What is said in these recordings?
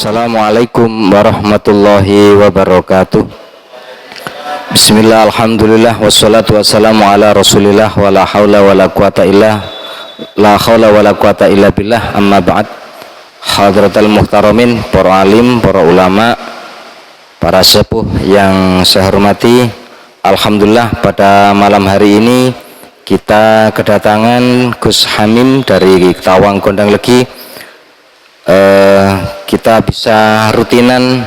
Assalamualaikum warahmatullahi wabarakatuh. Bismillah, alhamdulillah, wassalatu wassalamu ala rasulillah, wa la hawla wa la quwata illa billah, amma ba'd. Hadratal muhtaramin, para alim, para ulama, para sepuh yang saya hormati, alhamdulillah pada malam hari ini kita kedatangan Gus Hamim dari Tawang Gondang Legi. Kita bisa rutinan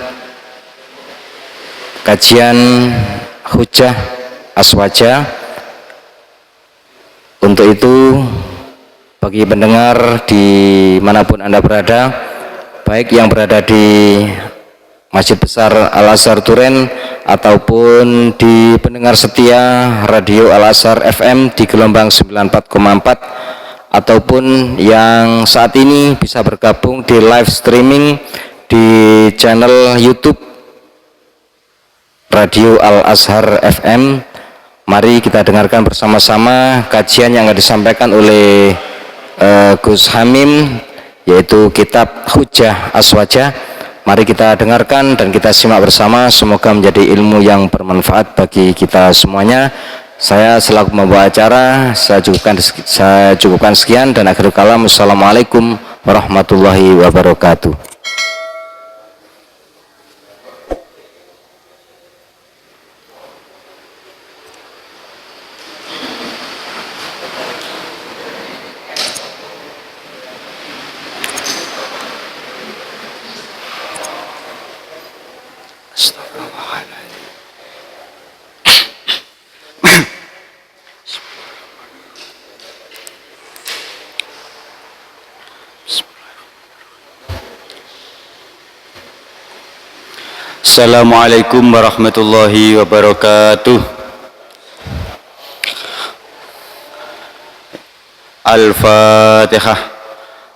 kajian hujjah aswaja. Untuk itu bagi pendengar dimanapun Anda berada, baik yang berada di Masjid Besar Al-Azhar Duren ataupun di pendengar setia Radio Al-Azhar FM di gelombang 94,4, ataupun yang saat ini bisa bergabung di live streaming di channel YouTube Radio Al-Azhar FM. Mari kita dengarkan bersama-sama kajian yang akan disampaikan oleh Gus Hamim, yaitu kitab Hujjah Aswaja. Mari kita dengarkan dan kita simak bersama, semoga menjadi ilmu yang bermanfaat bagi kita semuanya. Saya selaku membawa acara, saya cukupkan sekian dan akhirul kalam. Assalamualaikum warahmatullahi wabarakatuh. Assalamualaikum warahmatullahi wabarakatuh. Al-Fatihah.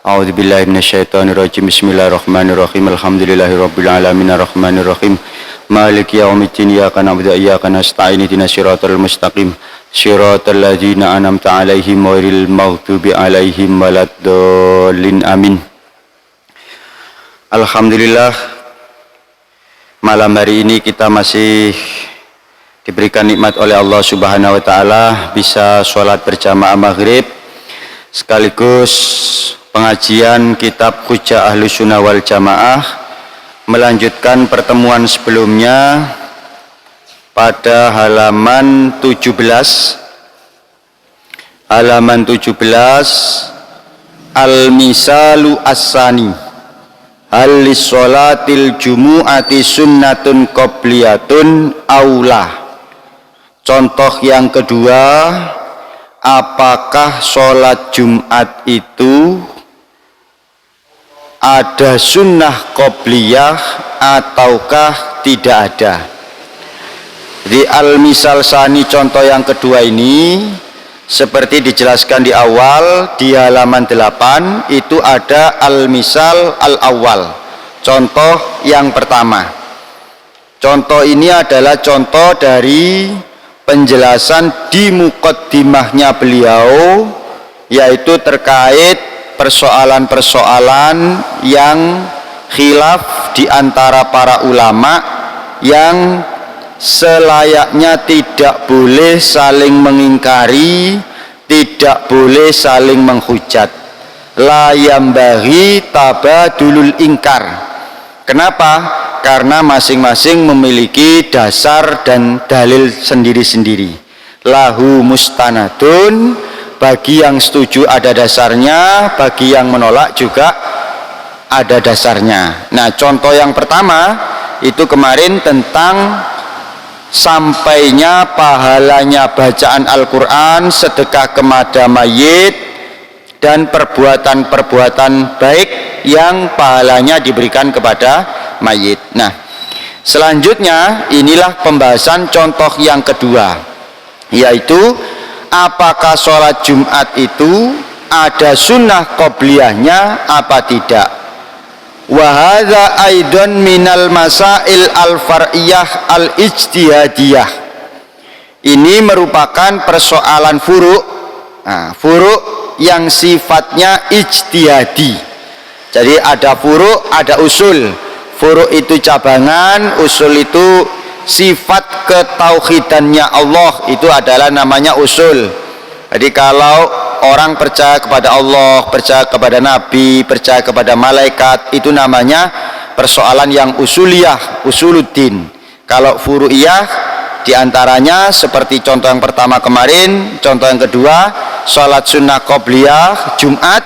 A'udzubillahi minasyaitonirrajim. Bismillahirrahmanirrahim. Alhamdulillahirabbil alamin arrahmanirrahim. Maliki yaumiddin. Iyyaka na'budu wa iyyaka nasta'in. Ihdinas siratal mustaqim. Shiratal ladzina an'amta 'alaihim ghairil maghdubi 'alaihim waladdallin. Amin. Alhamdulillah, malam hari ini kita masih diberikan nikmat oleh Allah Subhanahu wa Ta'ala bisa sholat berjamaah maghrib sekaligus pengajian kitab Hujjah Ahlus Sunnah wal Jamaah, melanjutkan pertemuan sebelumnya pada halaman 17 Al-Misalu As-Sani. Halis sholatil jumu'ati sunnatun qobliyatun aula. Contoh yang kedua, apakah sholat Jumat itu ada sunnah qobliyah ataukah tidak ada? Di al-misal sani, contoh yang kedua ini seperti dijelaskan di awal di halaman 8 itu ada al-misal al-awwal, contoh yang pertama. Contoh ini adalah contoh dari penjelasan di muqaddimahnya beliau, yaitu terkait persoalan-persoalan yang khilaf di antara para ulama yang selayaknya tidak boleh saling mengingkari, tidak boleh saling menghujat. La yambaghi tabadulul ingkar. Kenapa? Karena masing-masing memiliki dasar dan dalil sendiri-sendiri. Lahu mustanadun, bagi yang setuju ada dasarnya, bagi yang menolak juga ada dasarnya. Nah, contoh yang pertama itu kemarin tentang sampainya pahalanya bacaan Al-Quran, sedekah kepada mayit, dan perbuatan-perbuatan baik yang pahalanya diberikan kepada mayit. Nah, selanjutnya inilah pembahasan contoh yang kedua, yaitu apakah sholat Jumat itu ada sunnah qobliyahnya apa tidak. Wahada aidon minal masail al-far'iyah al-ijtihadiyah. Ini merupakan persoalan furu', furu' yang sifatnya ijtihadi. Jadi ada furu', ada usul. furu' itu cabangan, usul itu sifat ketauhidannya Allah, itu adalah namanya usul. Jadi kalau orang percaya kepada Allah, percaya kepada Nabi, percaya kepada malaikat, itu namanya persoalan yang usuliyah, usuluddin. Kalau furu'iyah diantaranya seperti contoh yang pertama kemarin, contoh yang kedua, sholat sunnah qobliyah Jumat,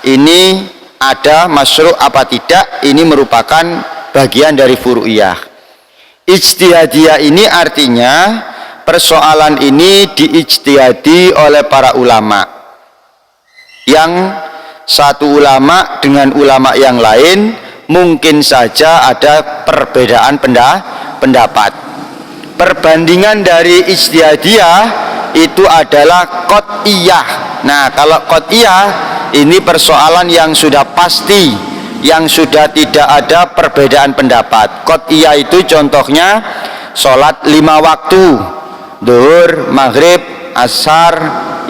ini ada masyru' apa tidak, ini merupakan bagian dari furu'iyah. Ijtihadiyah ini artinya persoalan ini diijtihadi oleh para ulama, yang satu ulama dengan ulama yang lain mungkin saja ada perbedaan pendapat. Perbandingan dari ijtihadiyah itu adalah qot'iyah. Nah, kalau qot'iyah ini persoalan yang sudah pasti, yang sudah tidak ada perbedaan pendapat. Qot'iyah itu contohnya sholat 5 waktu, duhur, maghrib, ashar,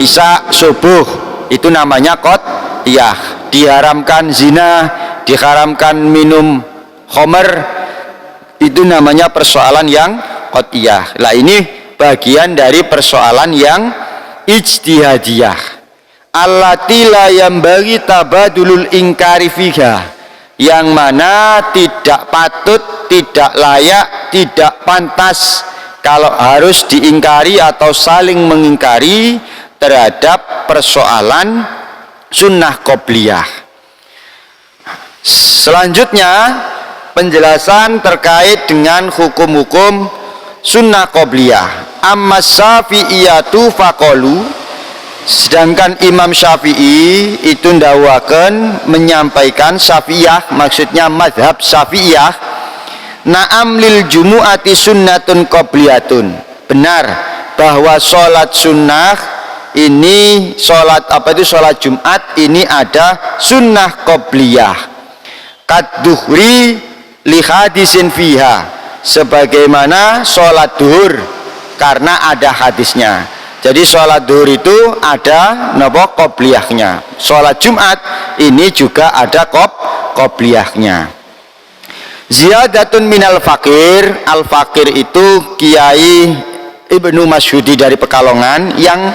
isya, subuh, itu namanya qot'iyah. Diharamkan zina, diharamkan minum khamr, itu namanya persoalan yang qot'iyah. Lah ini bagian dari persoalan yang ijtihadiyah. Allati la yambaghi tabadulul ingkari fiha, yang mana tidak patut, tidak layak, tidak pantas kalau harus diingkari atau saling mengingkari terhadap persoalan sunnah qobliyah. Selanjutnya penjelasan terkait dengan hukum-hukum sunnah qobliyah. Amma syafi'iyatu faqalu, sedangkan Imam Syafi'i itu ndawuhaken, menyampaikan, Syafi'iyah maksudnya madhab Syafi'iyah, na'am lil jumu'ati sunnatun qobliyatun, benar bahwa sholat sunnah ini, sholat apa itu, sholat Jumat ini ada sunnah qobliyah. Kadduhri li hadisin fiha, sebagaimana sholat duhur karena ada hadisnya. Jadi sholat duhur itu ada napa qobliyahnya. Sholat Jumat ini juga ada qobliyahnya. Ziyadatun minal fakir, al fakir itu Kiai Ibnu Masyudi dari Pekalongan yang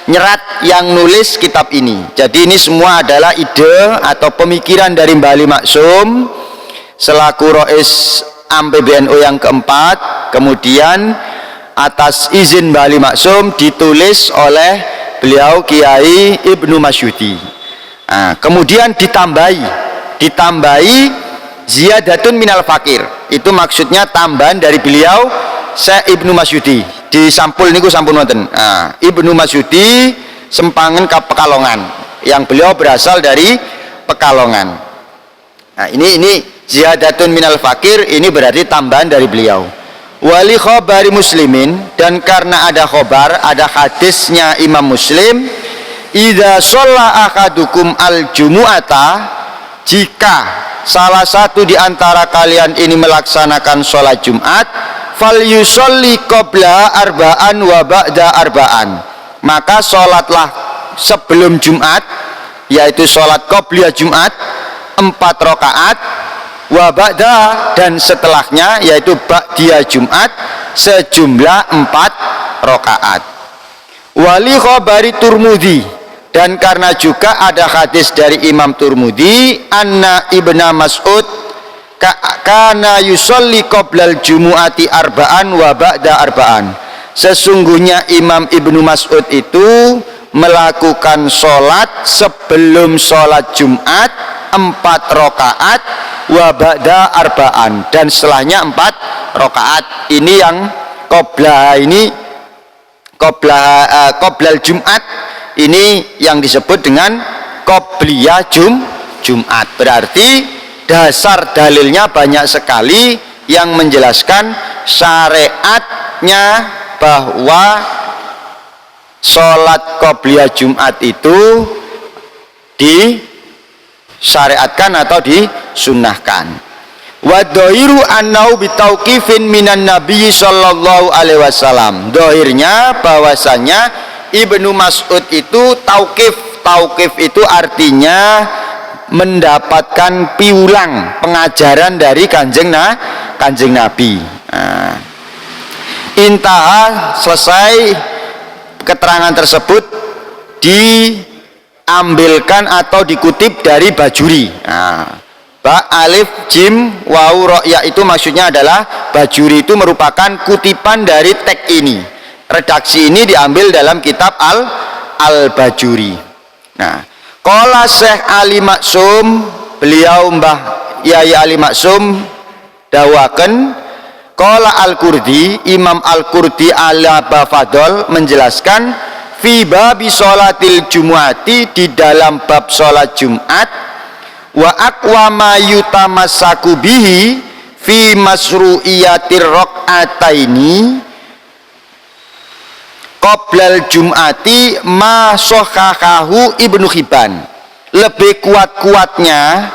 nyerat, yang nulis kitab ini. Jadi ini semua adalah ide atau pemikiran dari Mbah Ali Maksum selaku Rais Am PBNU yang keempat. Kemudian atas izin Mbah Ali Maksum ditulis oleh beliau Kiai Ibnu Masyudi. Nah, kemudian ditambahi ziyadatun minal fakir, itu maksudnya tambahan dari beliau Syekh Ibnu Masyudi. Di sampul niku sampun wonten. Nah, Ibnu Masyudi Sempangen Pekalongan, yang beliau berasal dari Pekalongan. Nah, ini ziyadatun minal fakir, ini berarti tambahan dari beliau. Wali khobari muslimin, dan karena ada khobar, ada hadisnya Imam Muslim, idza sholla akadukum al jumu'ata, jika salah satu di antara kalian ini melaksanakan sholat Jumat, fal yusolli qabla arba'an wa ba'da arba'an, maka sholatlah sebelum Jumat, yaitu sholat qobliyah Jumat 4 rakaat, wa ba'da, dan setelahnya yaitu ba'diyah Jumat sejumlah 4 rakaat. Wali khabari Turmudi, dan karena juga ada hadis dari Imam Turmudi, anna Ibna Mas'ud kana yusolli qoblal jumu'ati arba'an wa ba'da arba'an, sesungguhnya Imam Ibnu Mas'ud itu melakukan sholat sebelum sholat Jumat 4 rakaat, wa ba'da arba'an, dan setelahnya 4 rakaat. Ini yang qoblal Jumat, ini yang disebut dengan qobliyah Jumat. Berarti dasar dalilnya banyak sekali yang menjelaskan syariatnya bahwa sholat qobliyah Jumat itu disyariatkan atau disunnahkan. Wa dhahiru annau bitauqifin minan nabi sallallahu alaihi wasallam, dohirnya bahwasanya Ibnu Mas'ud itu tauqif itu artinya mendapatkan piulang pengajaran dari kanjeng Nabi. Nah, intaha, selesai keterangan tersebut diambilkan atau dikutip dari Bajuri. Nah, ba alif jim wau ro ya itu maksudnya adalah Bajuri itu merupakan kutipan dari teks ini. Redaksi ini diambil dalam kitab Al-Bajuri. Nah, qala Syekh Ali Maksum, beliau Mbah Yai Ali Maksum dawaken, qala Al-Qurdi, Imam Al-Qurdi ala Bafadol menjelaskan fi babi sholatil jumu'ati, di dalam bab sholat Jumat, wa aqwa ma yutamassaku bihi fi masru'iyatir raq'ataini qoblal jum'ati ma sohahahu Ibnu Hibban. Lebih kuat-kuatnya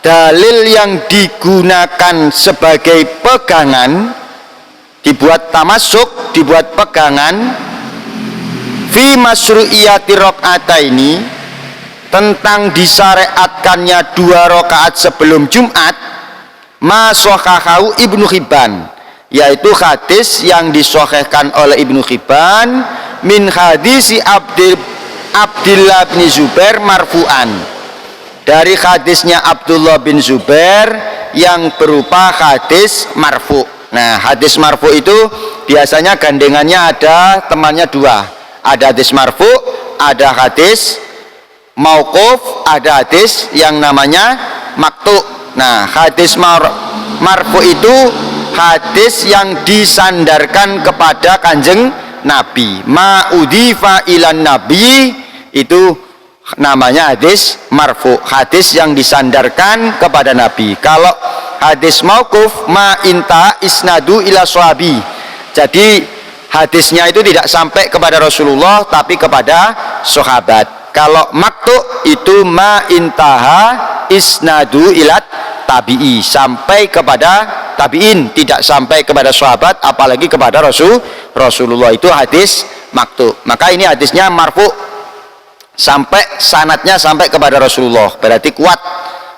dalil yang digunakan sebagai pegangan, dibuat tamasuk, dibuat pegangan fi masru'iyati raq'ataini, tentang disyariatkannya 2 rakaat sebelum Jumat, ma sohahahu Ibnu Hibban, yaitu hadis yang disahihkan oleh Ibnu Hibban min hadisi Abdullah bin Zubair marfu'an, dari hadisnya Abdullah bin Zubair yang berupa hadis marfu'. Nah, hadis marfu' itu biasanya gandengannya ada temannya 2, ada hadis marfu', ada hadis mauquf, ada hadis yang namanya maktu. Nah, hadis marfu itu hadis yang disandarkan kepada kanjeng Nabi. Ma udhifa ilan Nabi itu namanya hadis marfu, hadis yang disandarkan kepada Nabi. Kalau hadis mauquf, ma inta isnadu ila sahabi, jadi hadisnya itu tidak sampai kepada Rasulullah tapi kepada sahabat. Kalau maktu itu ma intaha isnadu ilat tabi'i, sampai kepada tabi'in, tidak sampai kepada sahabat apalagi kepada Rasulullah, itu hadis maktu. Maka ini hadisnya marfu, sampai sanadnya sampai kepada Rasulullah, berarti kuat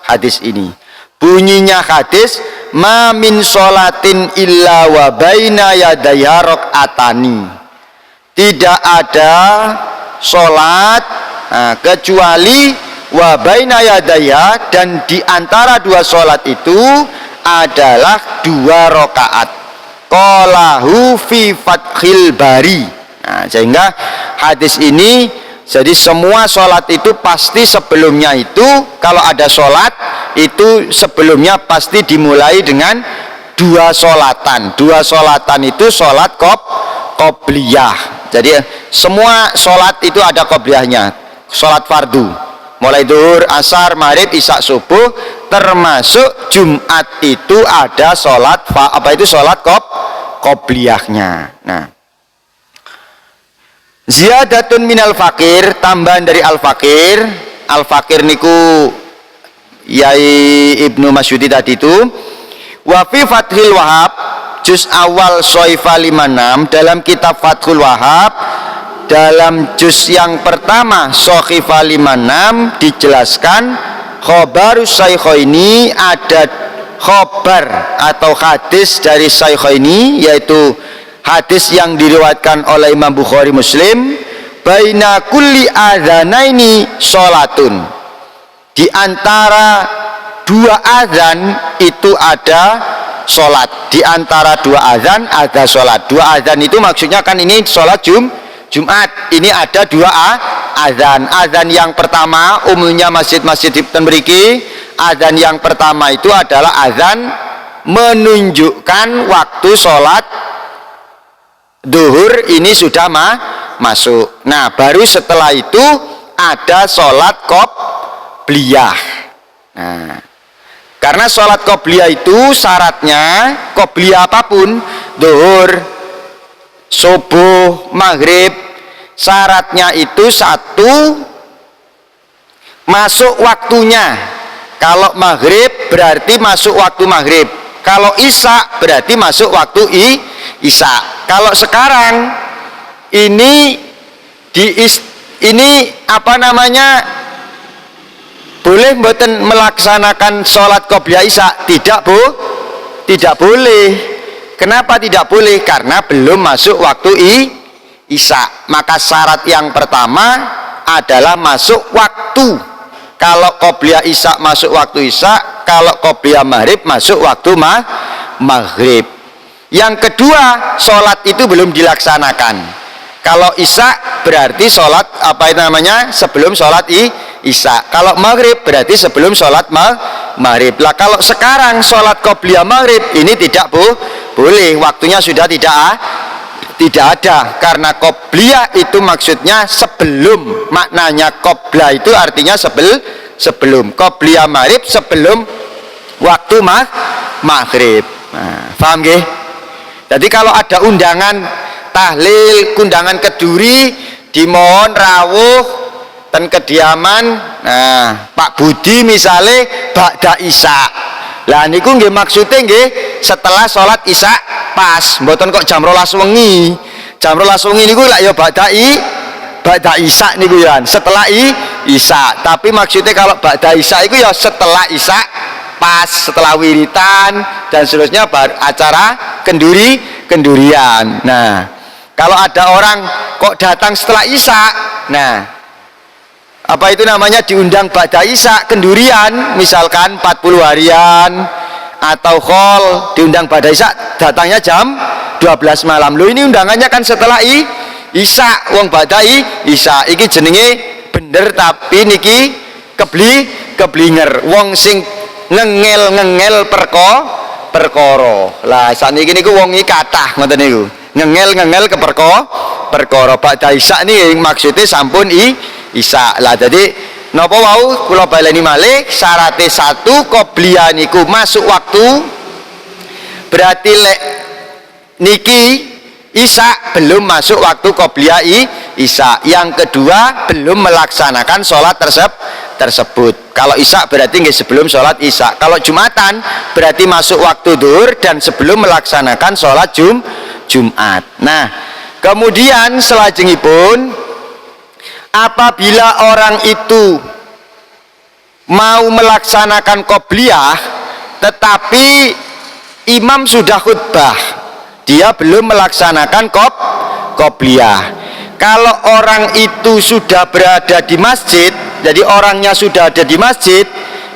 hadis ini. Bunyinya hadis ma min sholatin illa wa baina yadayha raq'atani, tidak ada sholat kecuali wa baina yadaya, dan di antara 2 sholat itu adalah 2 rakaat. Qalahu fi Fathil Bari. Nah, sehingga hadis ini, jadi semua sholat itu pasti sebelumnya itu, kalau ada sholat itu sebelumnya pasti dimulai dengan 2 sholatan. 2 sholatan itu sholat qobliyah. Jadi semua sholat itu ada qobliyahnya. Sholat fardu mulai zuhur, asar, maghrib, isya, subuh, termasuk Jumat itu ada sholat sholat qobliyahnya. Nah, ziyadatun minal fakir, tambahan dari al-fakir. Al-fakir niku Yai Ibnu Masyudi tadi itu. Wa fi Fathil Wahab juz awal Soifa 56, dalam kitab Fathul Wahab dalam juz yang pertama Sohifa 56 dijelaskan khobarus Shaykhaini, ada khobar atau hadis dari Shaykhaini, yaitu hadis yang diriwayatkan oleh Imam Bukhari Muslim, baina kulli adzanaini sholatun, di antara 2 azan itu ada sholat, di antara 2 azan ada sholat. 2 azan itu maksudnya kan ini sholat Jumat, ini ada 2 azan. Azan yang pertama umumnya masjid-masjid di mriki, azan yang pertama itu adalah azan menunjukkan waktu sholat duhur ini sudah masuk. Nah, baru setelah itu ada sholat qobliyah. Nah, karena sholat qobliyah itu syaratnya, qobliyah apapun, duhur, subuh, maghrib, syaratnya itu 1, masuk waktunya. Kalau maghrib berarti masuk waktu maghrib, kalau isya berarti masuk waktu isya. Kalau sekarang ini apa namanya, Boleh mboten melaksanakan sholat qobliyah isya? Tidak, Bu. Tidak boleh. Kenapa tidak boleh? Karena belum masuk waktu isya. Maka syarat yang pertama adalah masuk waktu. Kalau qobliyah isya masuk waktu isya, kalau qobliyah maghrib masuk waktu maghrib. Yang kedua, sholat itu belum dilaksanakan. Kalau isya berarti sholat sebelum sholat isya. Kalau maghrib berarti sebelum sholat maghrib. Lah kalau sekarang sholat qobliyah maghrib ini tidak boleh, waktunya sudah tidak ada, karena qobliyah itu maksudnya sebelum. Maknanya qobla itu artinya sebelum. Qobliyah maghrib sebelum waktu maghrib. Nah, paham nggih? Jadi kalau ada undangan tahlil, kundangan keduri, dimohon rawuh ten kediaman, nah Pak Budi misalnya ba'da isya. Lah niku nggih maksude nggih setelah sholat isya pas, mboten kok jam 12 wengi. Jam 12 wengi niku lak ya ba'da isya niku ya, setelah isya. Tapi maksudnya kalau ba'da isya itu ya setelah isya pas, setelah wiritan dan seterusnya acara kendurian. Nah, kalau ada orang kok datang setelah isya, nah apa itu namanya, diundang ba'da isya kendurian, misalkan 40 harian atau khol, diundang ba'da isya, datangnya jam 12 malam. Loh, ini undangannya kan setelah isya, wong ba'da isya. Iki jenenge bener tapi niki keblinger. Wong sing ngengel perkara. Lah sakniki niku wong iki kathah ngoten niku. Ngengel ke perkara. Ba'da isya niki maksudnya sampun isya. Lah jadi napa wau kula baleni malih, syaratnya 1 qobliyah niku masuk waktu. Berarti lek niki isya belum masuk waktu qobliyah isya. Yang kedua, belum melaksanakan sholat tersebut. Kalau isya berarti nggih sebelum sholat isya. Kalau jumatan berarti masuk waktu duhur dan sebelum melaksanakan sholat Jumat. Nah, kemudian selajengipun, apabila orang itu mau melaksanakan qobliyah tetapi imam sudah khutbah, dia belum melaksanakan qobliyah. Kalau orang itu sudah berada di masjid, jadi orangnya sudah ada di masjid,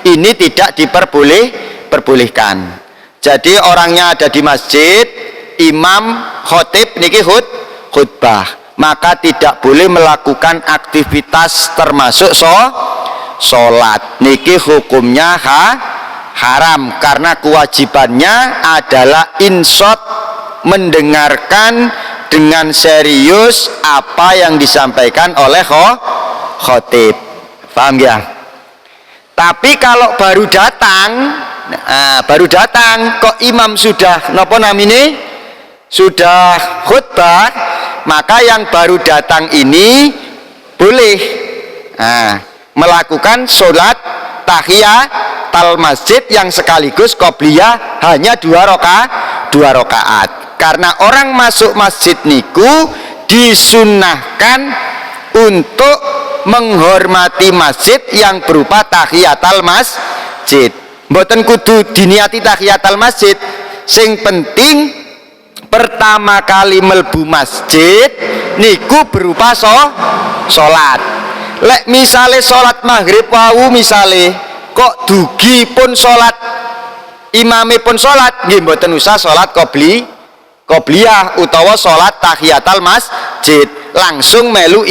ini tidak diperbolehkan. Jadi orangnya ada di masjid, imam khotib niki khutbah, maka tidak boleh melakukan aktivitas termasuk sholat. Niki hukumnya haram, karena kewajibannya adalah insot, mendengarkan dengan serius apa yang disampaikan oleh khotib. Paham ya? Tapi kalau baru datang kok imam sudah napa namine, sudah khutbah, maka yang baru datang ini boleh melakukan sholat tahiyatul masjid yang sekaligus qobliyah hanya 2 rakaat. Karena orang masuk masjid niku disunnahkan untuk menghormati masjid yang berupa tahiyatul masjid. Mboten kudu diniati tahiyatul masjid, sing penting pertama kali melbu masjid niku berupa sholat. Lek misale sholat maghrib wau misale kok dugi pun sholat, imame pun sholat, nggih mboten usah sholat qobliyah utawa sholat tahiyatul masjid, langsung melu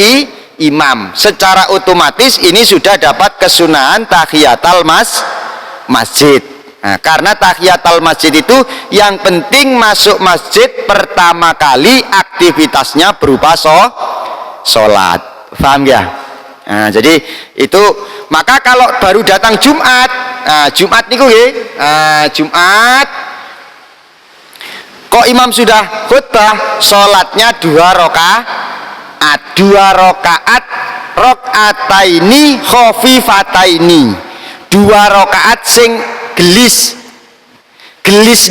imam. Secara otomatis ini sudah dapat kesunahan tahiyatul masjid. Nah, karena tahiyatul masjid itu yang penting masuk masjid pertama kali aktivitasnya berupa sholat. Paham ya? Nah, jadi itu, maka kalau baru datang Jumat, Jumat niku nggih, Jumat kok imam sudah khutbah, sholatnya 2 rakaat, rakaataini khafifataini, 2 rakaat sing gelis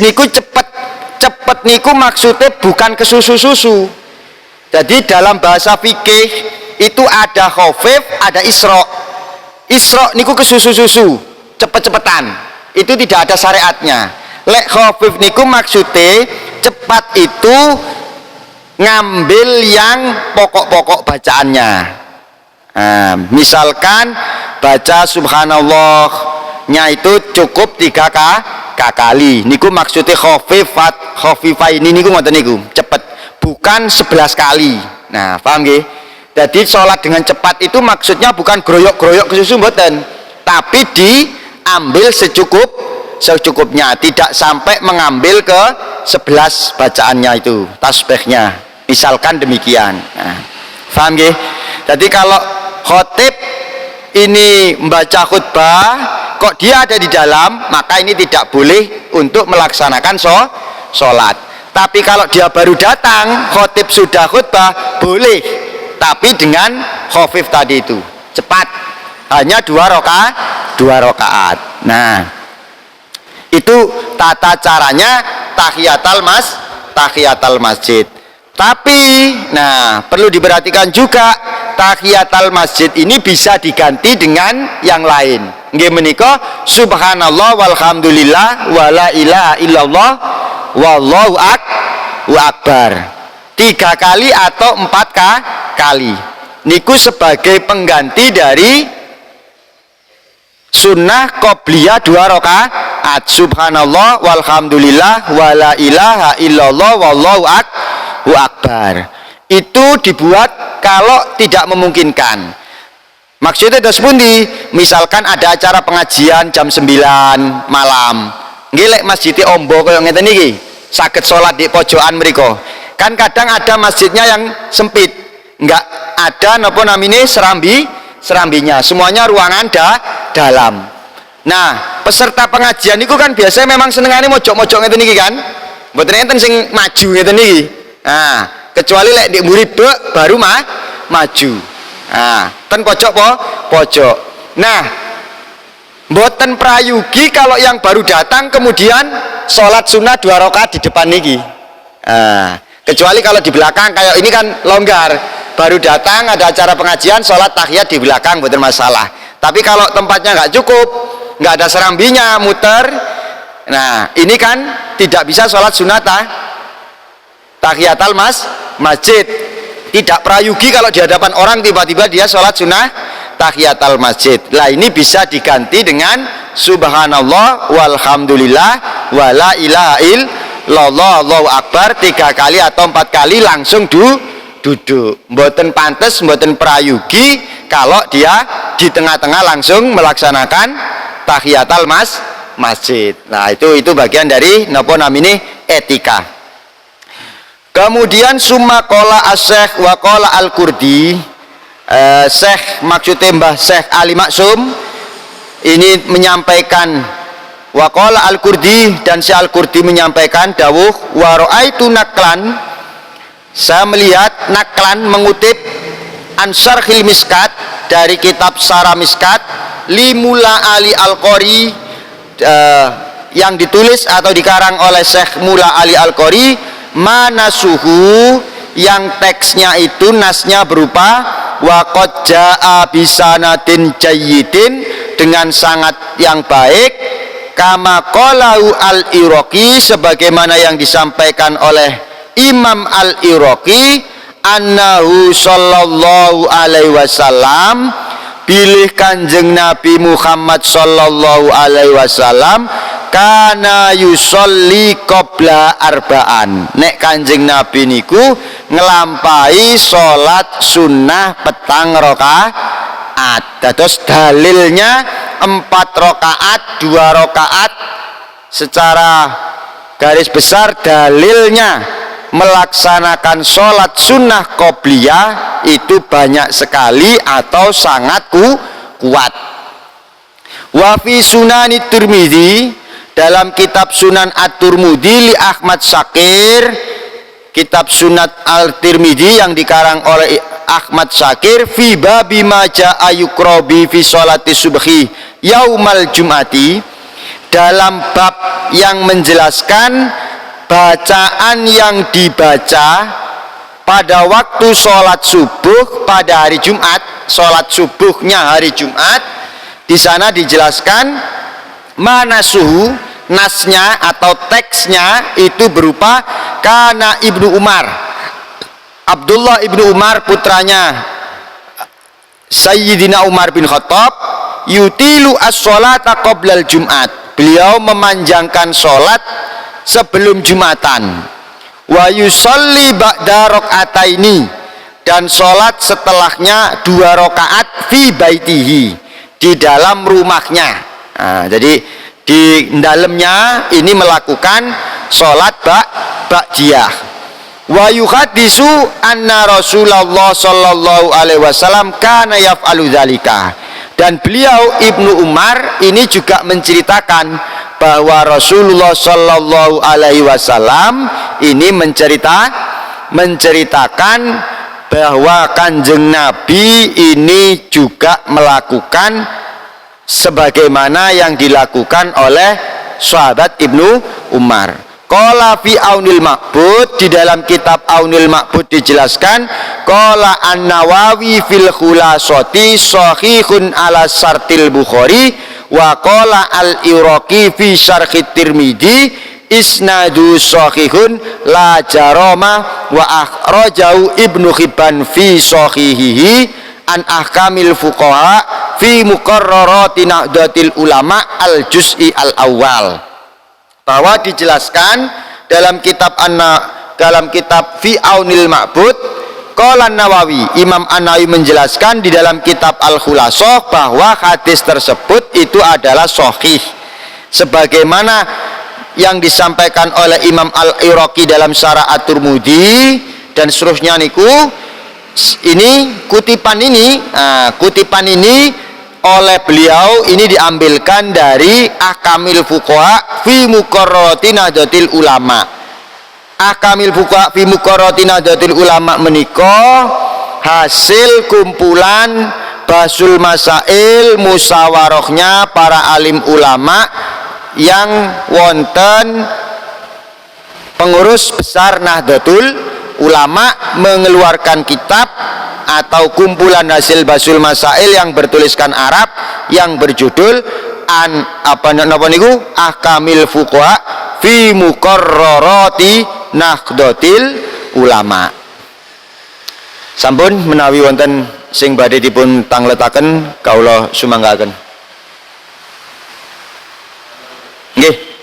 niku cepet niku maksudnya bukan kesusu-susu. Jadi dalam bahasa fikih itu ada khafif, ada isra. Isra niku kesusu-susu, cepet-cepetan. Itu tidak ada syariatnya. Lek khafif niku maksudnya cepat itu ngambil yang pokok-pokok bacaannya. Nah, misalkan baca subhanallahnya itu cukup 3 kali. Niku maksudnya khafifai ini niku ngoten niku, cepet. Bukan 11 kali. Nah, paham nggih? Jadi sholat dengan cepat itu maksudnya bukan groyok-groyok kesusu mboten, tapi diambil secukupnya, tidak sampai mengambil ke 11 bacaannya itu, tasbihnya. Misalkan demikian. Nah, paham nggih? Jadi kalau khotib ini membaca khutbah kok dia ada di dalam, maka ini tidak boleh untuk melaksanakan sholat. Tapi kalau dia baru datang, khotib sudah khutbah, boleh, tapi dengan khafif tadi itu cepat, hanya 2 rakaat. Nah, itu tata caranya tahiyatul masjid. Tapi nah, perlu diperhatikan juga, tahiyatul masjid ini bisa diganti dengan yang lain. Nggih menika subhanallah walhamdulillah wala ilaha illallah wallahu akbar. 3 kali atau 4 kali. Niku sebagai pengganti dari sunnah qobliyah 2 rakaat. Subhanallah walhamdulillah wala ilaha illallah wallahu akbar. Itu dibuat kalau tidak memungkinkan. Maksudnya terus pundi? Misalkan ada acara pengajian jam 9 malam. Nggih lek masjid ombo kaya ngeten iki, saged salat di pojokan mriku. Kan kadang ada masjidnya yang sempit, enggak ada napa namine serambinya, semuanya ruangan dalam. Nah, peserta pengajian itu kan biasanya memang senengane mojok-mojok ngeten iki kan, mboten enten sing maju ngeten iki. Nah, kecuali lek di murid baru maju. Nah, ten pojok. Nah, mboten prayugi kalau yang baru datang kemudian sholat sunnah 2 rakaat di depan niki. Nah, kecuali kalau di belakang kayak ini kan longgar, baru datang ada acara pengajian sholat tahiyat di belakang mboten masalah. Tapi kalau tempatnya nggak cukup, nggak ada serambinya, muter, nah ini kan tidak bisa sholat sunnah tahiyatul masjid. Tidak prayugi kalau di hadapan orang tiba-tiba dia sholat sunnah tahiyatul masjid. Lah ini bisa diganti dengan subhanallah walhamdulillah wala ilaha illallah Allahu akbar 3 kali atau 4 kali langsung duduk. Mboten pantes, mboten prayugi kalau dia di tengah-tengah langsung melaksanakan tahiyatul masjid. Nah, itu bagian dari napa namine etika. Kemudian summa qala asy-syekh wa qala al-Qurdi, Syekh maksudnya Mbah Syekh Ali Maksum ini menyampaikan wa qala al-Qurdi, dan si al-Qurdi menyampaikan dawuh wa raaitu naklan, saya melihat naklan mengutip Ansarhil Miskat dari kitab Syarah Miskat Limula Ali Al-Qori, yang ditulis atau dikarang oleh Syekh Mula Ali Al-Qori, mana suhu yang teksnya itu nasnya berupa waqad jaa bisanadin jayyidin, dengan sangat yang baik, kama qalahu al-Iraqi, sebagaimana yang disampaikan oleh Imam al-Iraqi, annahu sallallahu alaihi wasallam, pilih kanjeng Nabi Muhammad sallallahu alaihi wasallam kana yusolli qabla arba'an, nek kanjeng Nabi niku ngelampahi sholat sunnah 4 rakaat. Terus dalilnya 4 rakaat 2 rakaat, secara garis besar dalilnya melaksanakan sholat sunnah qobliyah itu banyak sekali atau sangat kuat. Wa fi sunani Tirmidzi, dalam kitab Sunan At-Tirmidzi li Ahmad Syakir, kitab Sunan Al-Tirmidzi yang dikarang oleh Ahmad Syakir, fi babi ma jaa yuqrabi fi sholati subhi yaumal jum'ati, dalam bab yang menjelaskan bacaan yang dibaca pada waktu sholat subuh pada hari Jumat, sholat subuhnya hari Jumat, Di sana dijelaskan mana suhu, nasnya atau teksnya itu berupa kana Ibnu Umar, Abdullah Ibnu Umar putranya Sayyidina Umar bin Khattab, yutilu as-sholata qoblal Jum'at, beliau memanjangkan sholat sebelum Jumatan, wa yusolli ba'da rok'ataini, dan sholat setelahnya 2 rakaat fi baitihi, di dalam rumahnya. Nah, jadi di dalamnya ini melakukan sholat ba'diyah. Wa yuhaddisu anna Rasulullah sallallahu alaihi wasallam kana yaf'alu dzalika, dan beliau Ibnu Umar ini juga menceritakan bahwa Rasulullah sallallahu alaihi wasallam ini menceritakan bahwa Kanjeng Nabi ini juga melakukan sebagaimana yang dilakukan oleh sahabat Ibnu Umar. Qala fi Aunil Ma'bud, di dalam kitab Aunil Ma'bud dijelaskan, qala An-Nawawi fil Khulasati sahihun ala sartil Bukhari, wa qala Al-Iraqi fi syarhit Tirmidzi isnadu sahihun la jarama, wa akhrajahu Ibnu Hibban fi sahihihi an ahkamil fuqaha fi muqarrarati Nahdlatul Ulama al-juz'i al-awwal, bahwa dijelaskan dalam kitab fi Aunil Ma'bud, qala Nawawi, Imam An-Nawawi menjelaskan di dalam kitab Al-Khulasah bahwa hadis tersebut itu adalah sahih sebagaimana yang disampaikan oleh Imam Al-Iraqi dalam Syarah At-Tirmidzi dan seterusnya niku. Ini kutipan ini oleh beliau ini diambilkan dari Ahkamil Fuqaha fi Muqarrarati Nahdlatul Ulama. Ahkamil Fuqaha fi Muqarrarati Nahdlatul Ulama menika hasil kumpulan basul masail musyawarahnya para alim ulama yang wonten pengurus besar Nahdlatul Ulama mengeluarkan kitab atau kumpulan hasil basul masail yang bertuliskan Arab yang berjudul Ahkamil Fuqaha fi Muqarrarati Nahdlatul Ulama. Sampun menawi wonten sing badhe dipun tangletaken kawula sumanggaken. Nggih.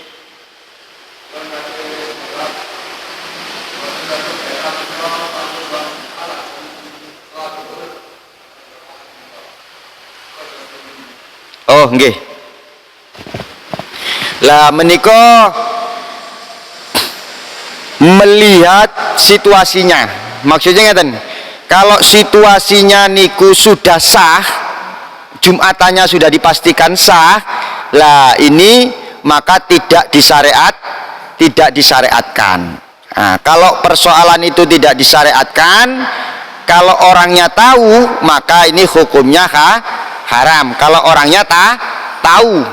Oh nggih. Lah menika melihat situasinya. Maksudnya ngeten. Kalau situasinya niku sudah sah, Jumatannya sudah dipastikan sah, lah ini maka tidak disyariatkan. Nah, kalau persoalan itu tidak disyariatkan, kalau orangnya tahu maka ini hukumnya haram. Kalau orangnya tahu.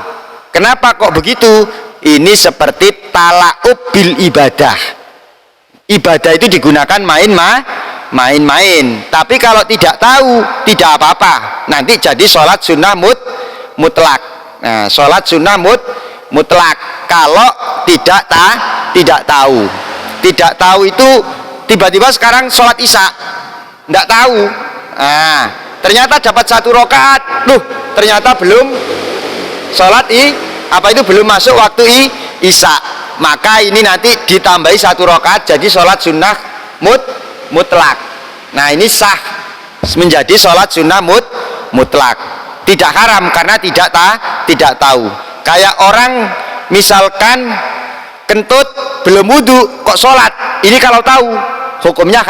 Kenapa kok begitu? Ini seperti talaub bil ibadah. Ibadah itu digunakan main-main. Tapi kalau tidak tahu, tidak apa-apa. Nanti jadi sholat sunnah mutlak. Nah, sholat sunnah mutlak. Kalau tidak tahu. Tidak tahu itu tiba-tiba sekarang sholat isya. Tidak tahu. Nah, ternyata dapat 1 rakaat, ternyata belum sholat belum masuk waktu isya, maka ini nanti ditambahi 1 rakaat jadi sholat sunnah mutlak. Nah ini sah menjadi sholat sunnah mutlak, tidak haram karena tidak tahu. Kayak orang misalkan kentut belum wudu kok sholat, ini kalau tahu hukumnya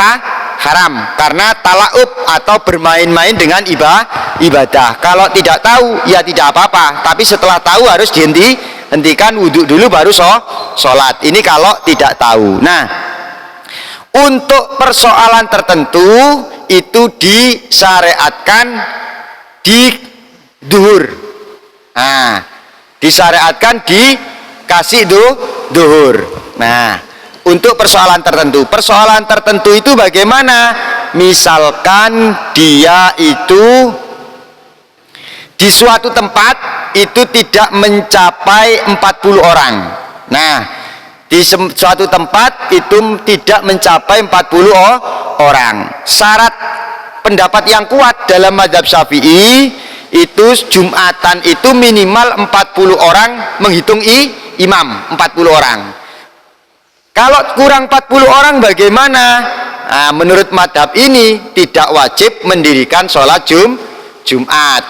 haram karena talaub atau bermain-main dengan ibadah. Kalau tidak tahu ya tidak apa-apa, tapi setelah tahu harus dihentikan wudhu dulu baru sholat. Ini kalau tidak tahu. Nah, untuk persoalan tertentu itu disyariatkan di duhur. Nah, disyariatkan dikasih duhur. Nah, untuk persoalan tertentu itu bagaimana? Misalkan dia itu di suatu tempat itu tidak mencapai 40 orang. Nah, di suatu tempat itu tidak mencapai 40 orang. Syarat pendapat yang kuat dalam mazhab Syafi'i itu Jumatan itu minimal 40 orang menghitung imam 40 orang. Kalau kurang 40 orang bagaimana? Nah, menurut madhab ini tidak wajib mendirikan sholat Jumat.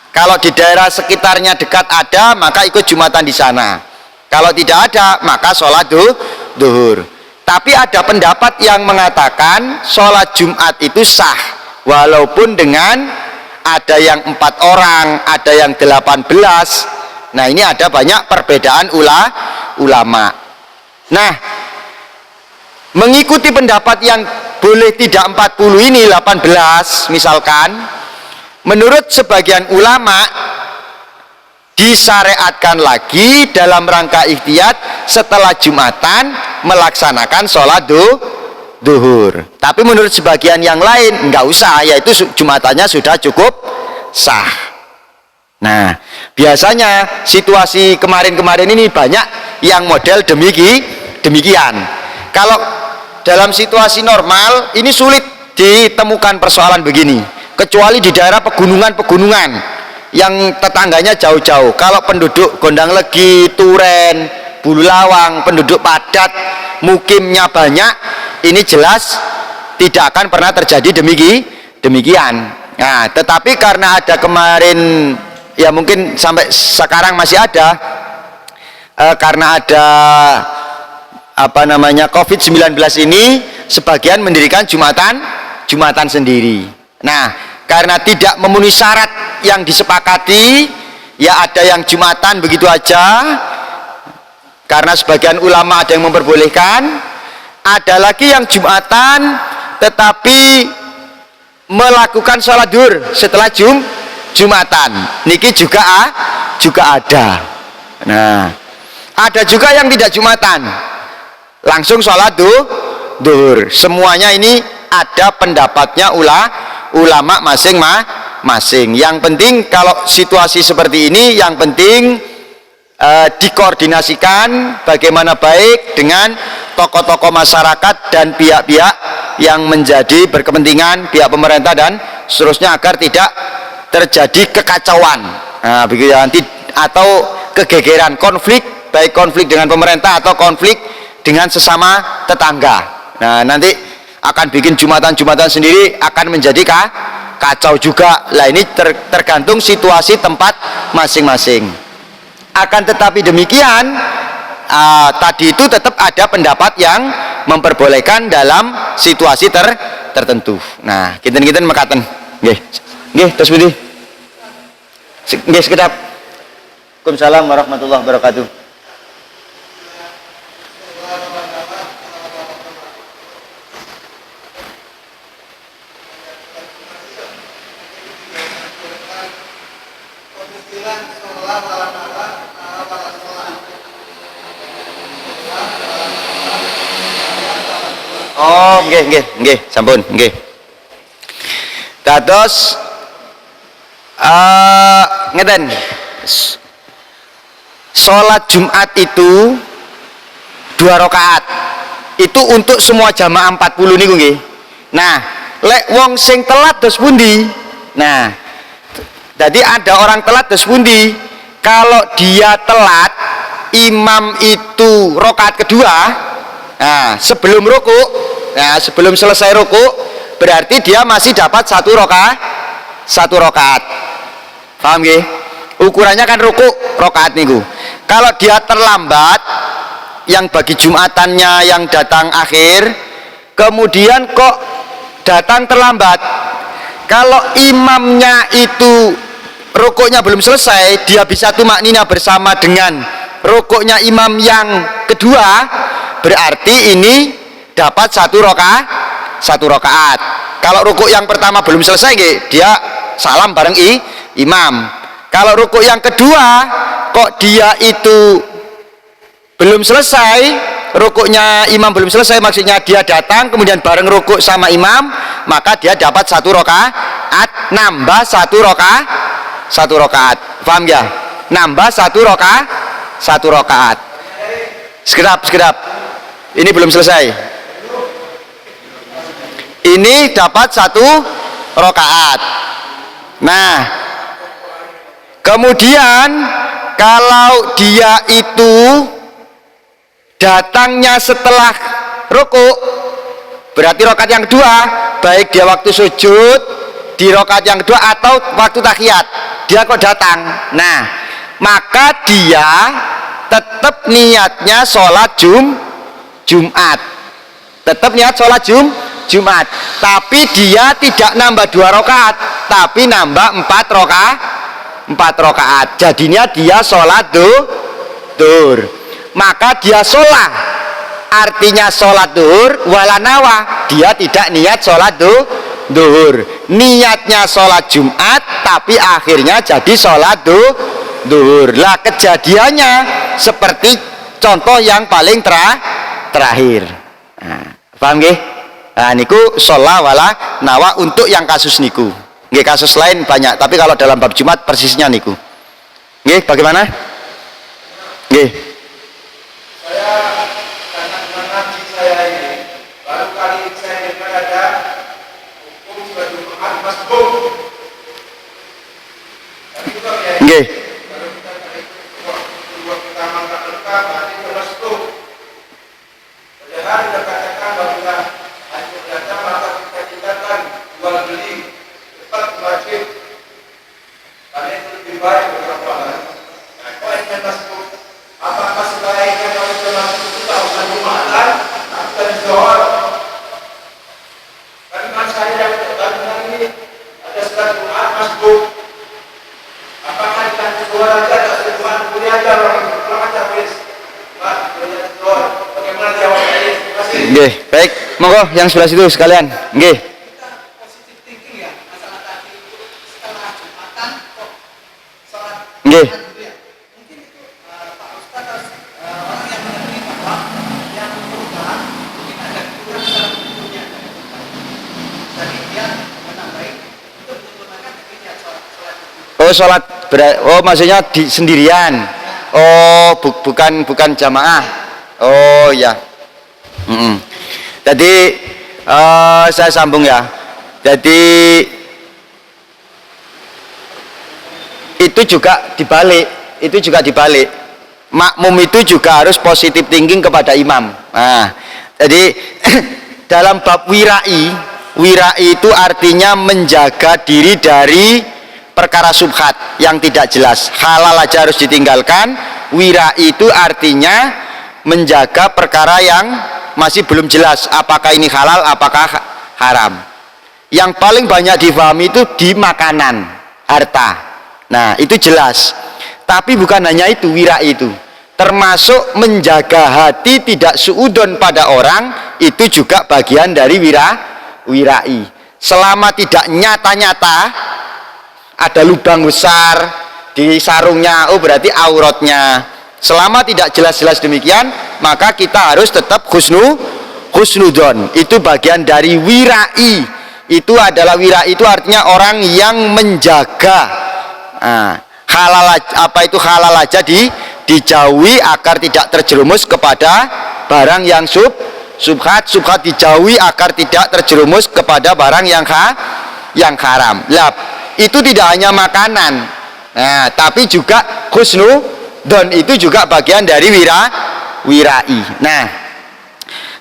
Kalau di daerah sekitarnya dekat ada, maka ikut Jumatan di sana. Kalau tidak ada, maka sholat duhur. Tapi ada pendapat yang mengatakan sholat Jumat itu sah, walaupun dengan ada yang 4 orang, ada yang 18. Nah, ini ada banyak perbedaan ulama. Nah, mengikuti pendapat yang boleh tidak 40 ini 18 misalkan, menurut sebagian ulama disyariatkan lagi dalam rangka ikhtiyat setelah Jumatan melaksanakan sholat duhur. Tapi menurut sebagian yang lain enggak usah, yaitu Jumatannya sudah cukup sah. Nah, biasanya situasi kemarin-kemarin ini banyak yang model demikian. Kalau dalam situasi normal ini sulit ditemukan persoalan begini, kecuali di daerah pegunungan yang tetangganya jauh-jauh. Kalau penduduk Gondanglegi, Turen, Bululawang, penduduk padat, mukimnya banyak, ini jelas tidak akan pernah terjadi demikian. Nah, tetapi karena ada kemarin, ya mungkin sampai sekarang masih ada, karena ada COVID-19 ini, sebagian mendirikan Jumatan sendiri. Nah, karena tidak memenuhi syarat yang disepakati, ya ada yang Jumatan begitu aja, karena sebagian ulama ada yang memperbolehkan, ada lagi yang Jumatan tetapi melakukan sholat duhur setelah Jumatan. Niki juga ada. Nah, ada juga yang tidak Jumatan, langsung sholat duhur. Semuanya ini ada pendapatnya ulama masing-masing. Yang penting kalau situasi seperti ini, yang penting dikoordinasikan bagaimana baik dengan tokoh-tokoh masyarakat dan pihak-pihak yang menjadi berkepentingan, pihak pemerintah dan seterusnya, agar tidak terjadi kekacauan, begitu ya, atau kegegeran, konflik, baik konflik dengan pemerintah atau konflik dengan sesama tetangga. Nah, nanti akan bikin Jumatan sendiri akan menjadi kacau juga. Lah, ini tergantung situasi tempat masing-masing. Akan tetapi demikian, tadi itu tetap ada pendapat yang memperbolehkan dalam situasi tertentu. Nah, kinten-kinten mekaten. Nggih, tos pundi? Nggih, sekedap. Waalaikumsalam warahmatullahi wabarakatuh. Oh, nggih, sampun, nggih. Dados ngeten. Salat Jumat itu 2 rakaat. Itu untuk semua jamaah 40 niku nggih. Nah, lek wong sing telat dos pundi? Nah, jadi ada orang telat dos pundi? Kalau dia telat, imam itu rakaat kedua, nah, sebelum rukuk, nah, sebelum selesai rukuk, berarti dia masih dapat 1 rakaat. Paham nggih? Ukurannya kan rukuk rakaat niku. Kalau dia terlambat, yang bagi Jumatannya yang datang akhir, kemudian kok datang terlambat, kalau imamnya itu rukuknya belum selesai, dia bisa tumaknina bersama dengan rukuknya imam yang kedua, berarti ini dapat 1 rakaat. Kalau rukuk yang pertama belum selesai, dia salam bareng imam. Kalau rukuk yang kedua kok dia itu belum selesai, rukuknya imam belum selesai, maksudnya dia datang kemudian bareng rukuk sama imam, maka dia dapat 1 rakaat, nambah 1 satu rakaat. Paham ya? Nambah satu rakaat. Sekedap. Ini belum selesai. Ini dapat satu rakaat. Nah, kemudian kalau dia itu datangnya setelah rukuk, berarti rakaat yang kedua, baik dia waktu sujud di rakaat yang kedua atau waktu tahiyat, dia kok datang. Nah, maka dia tetap niatnya sholat Jumat, tetap niat sholat Jumat, tapi dia tidak nambah 2 rakaat, tapi nambah 4 rakaat. Jadinya dia sholat duhur. Maka dia sholat, artinya sholat duhur walanawa, dia tidak niat sholat duhur, niatnya sholat Jumat, tapi akhirnya jadi sholat duhur. Lah kejadiannya seperti contoh yang paling terakhir. Nah, paham nggih? Nah, niku sholat wala nawa untuk yang kasus niku. Nggih, kasus lain banyak, tapi kalau dalam bab Jumat persisnya niku. Nggih, bagaimana? Nggih. Saya karena ngaji saya ini baru kali saya dengar ada hukum sholat Jumat masbuk. Nggih. Kalau kita tadi dua pertama tak lengkap, berarti itu masbuk. Padahal dikatakan bahwa hasil data maka kita tinggalkan jual beli tetap wajib. Karena itu lebih baik beberapa hal. Nah, kok ini masbuk? Apakah sebaiknya kalau kita masuk itu tak usah Jumatan, tak usah dijual? Karena saya yang terbangun ini ada sholat Jumat masbuk. Apakah kita dijual aja, tak usah Jumat, boleh aja orang aja wis. Pak, boleh dijual. Bagaimana jawabnya ini? Terima kasih. Nggih, baik. Monggo yang sebelah situ sekalian. Nggih. Kita positif thinking ya, masalah tadi itu setelah Jumatan kok sholat Nggih. Jumat gitu ya. Mungkin itu Pak Ustadz harus orang yang mengerti bahwa yang berubah mungkin ada kurang dalam hukumnya. Jadi dia menambahi untuk menggunakan tapi dia sholat Oh, sholat maksudnya di sendirian. Oh, bukan jamaah. Oh ya. Jadi saya sambung ya. Jadi itu juga dibalik. Makmum itu juga harus positive thinking kepada imam. Nah, jadi dalam bab wirai itu artinya menjaga diri dari perkara subhat yang tidak jelas. Halal aja harus ditinggalkan. Wirai itu artinya menjaga perkara yang masih belum jelas, apakah ini halal, apakah haram. Yang paling banyak difahami itu di makanan, harta. Nah, itu jelas. Tapi bukan hanya itu, wirai itu termasuk menjaga hati tidak suudon pada orang, itu juga bagian dari wirai. Selama tidak nyata-nyata, ada lubang besar di sarungnya, oh berarti auratnya. Selama tidak jelas-jelas demikian, maka kita harus tetap husnudon. Itu bagian dari wirai. Itu adalah wirai, itu artinya orang yang menjaga. Nah, halal aja dijauhi agar tidak terjerumus kepada barang yang subhat dijauhi agar tidak terjerumus kepada barang yang haram. Lah, itu tidak hanya makanan. Nah, tapi juga husnudon itu juga bagian dari wirai. Nah,